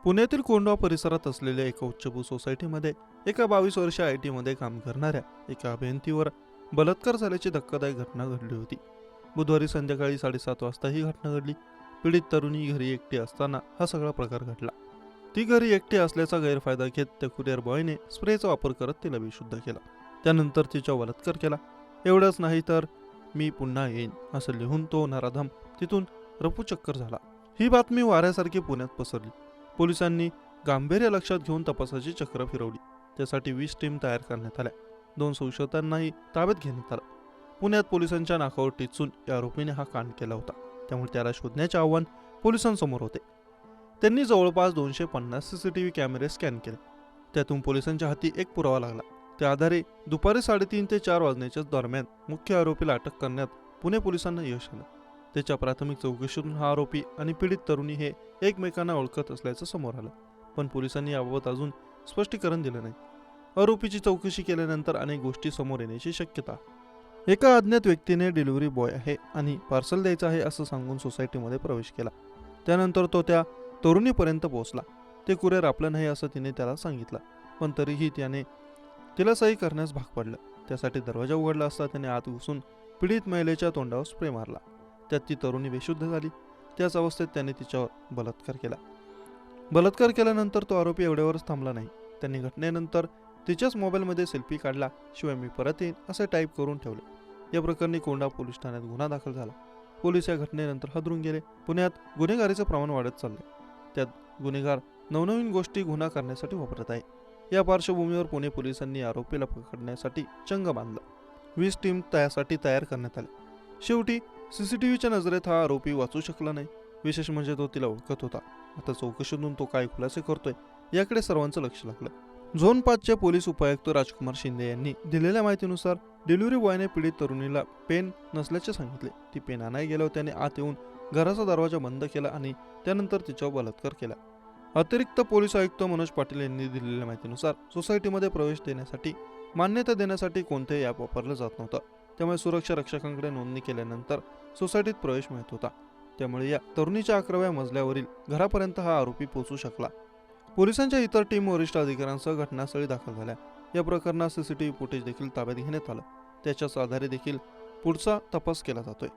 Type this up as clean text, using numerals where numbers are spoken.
पुण्यातील कोंढवा परिसरात असलेल्या एका उच्चभ्रू सोसायटीमध्ये एका 22 वर्षीय IT मध्ये काम करणाऱ्या एका अभियंतीवर बलात्कार झाल्याची धक्कादायक घटना घडली होती. बुधवारी संध्याकाळी 7:30 वाजता ही घटना घडली. पीडित तरुणी घरी एकटी असताना हा सगळा प्रकार घडला. ती घरी एकटी असल्याचा गैरफायदा घेत त्या कुरिअर बॉयने स्प्रेचा वापर करत तिला बेशुद्ध केला. त्यानंतर तिच्यावर बलात्कार केला. एवढंच नाही तर मी पुन्हा येईन असं लिहून तो नराधम तिथून रफूचक्कर झाला. ही बातमी वाऱ्यासारखी पुण्यात पसरली. पोलिसांनी गांभीर्य लक्षात घेऊन तपासाची चक्र फिरवली. त्यासाठी 20 टीम तयार करण्यात आल्या. 2 संशयितांनाही ताब्यात घेण्यात आलं. पुण्यात पोलिसांच्या नाकावर टिचून या आरोपीने हा कांड केला होता. त्यामुळे त्याला शोधण्याचे आव्हान पोलिसांसमोर होते. त्यांनी जवळपास 250 CCTV कॅमेरे स्कॅन केले. त्यातून पोलिसांच्या हाती एक पुरावा लागला. त्या आधारे दुपारी 3:30 ते 4 वाजण्याच्या दरम्यान मुख्य आरोपीला अटक करण्यात पुणे पोलिसांना यश आलं. त्याच्या प्राथमिक चौकशीतून हा आरोपी आणि पीडित तरुणी हे एकमेकांना ओळखत असल्याचं समोर आलं. पण पोलिसांनी याबाबत अजून स्पष्टीकरण दिलं नाही. आरोपीची चौकशी केल्यानंतर अनेक गोष्टी समोर येण्याची शक्यता. एका अज्ञात व्यक्तीने डिलिव्हरी बॉय आहे आणि पार्सल द्यायचं आहे असं सांगून सोसायटीमध्ये प्रवेश केला. त्यानंतर तो त्या तरुणीपर्यंत पोहोचला. ते कुरिअर आपलं नाही असं तिने त्याला सांगितलं. पण तरीही त्याने तिला सही करण्यास भाग पडलं. त्यासाठी दरवाजा उघडला असता त्याने आत घुसून पीडित महिलेच्या तोंडावर स्प्रे मारला. त्यात ती तरुणी बेशुद्ध झाली. त्याच अवस्थेत त्याने तिच्यावर बलात्कार केला. बलात्कार केल्यानंतर तो आरोपी एवढ्यावरच थांबला नाही. त्यांनी घटनेनंतर तिच्याच मोबाईलमध्ये सेल्फी काढला. शिवाय मी परत येईन असे टाईप करून ठेवले. या प्रकरणी कोंढवा पोलीस ठाण्यात गुन्हा दाखल झाला. पोलीस या घटनेनंतर हादरून गेले. पुण्यात गुन्हेगारीचं प्रमाण वाढत चाललंय. त्यात गुन्हेगार नवनवीन गोष्टी गुन्हा करण्यासाठी वापरत आहे. या पार्श्वभूमीवर पुणे पोलिसांनी आरोपीला पकडण्यासाठी चंग बांधला. 20 टीम त्यासाठी तयार करण्यात आल्या. शेवटी CCTVच्या नजरेत हा आरोपी वाचू शकला नाही. विशेष म्हणजे तो तिला ओळखत होता. आता चौकशीतून तो काय खुलासे करतोय याकडे सर्वांचं लक्ष लागलं. झोन 5चे पोलीस उपायुक्त राजकुमार शिंदे यांनी दिलेल्या माहितीनुसार डिलिव्हरी बॉयने पीडित तरुणीला पेन नसल्याचे सांगितले. ती पेन आणायला गेल्यावर त्याने आत येऊन घराचा दरवाजा बंद केला आणि त्यानंतर तिच्यावर बलात्कार केला. अतिरिक्त पोलीस आयुक्त मनोज पाटील यांनी दिलेल्या माहितीनुसार सोसायटीमध्ये प्रवेश देण्यासाठी मान्यता देण्यासाठी कोणतेही ॲप वापरलं जात नव्हतं. त्यामुळे सुरक्षा रक्षकांकडे नोंदणी केल्यानंतर सोसायटीत प्रवेश मिळत होता. त्यामुळे या तरुणीच्या 11व्या मजल्यावरील घरापर्यंत हा आरोपी पोहोचू शकला. पोलिसांच्या इतर टीम वरिष्ठ अधिकाऱ्यांसह घटनास्थळी दाखल झाल्या. या प्रकरणात CCTV फुटेज देखील ताब्यात घेण्यात आलं. त्याच्याच आधारे देखील पुढचा तपास केला जातोय.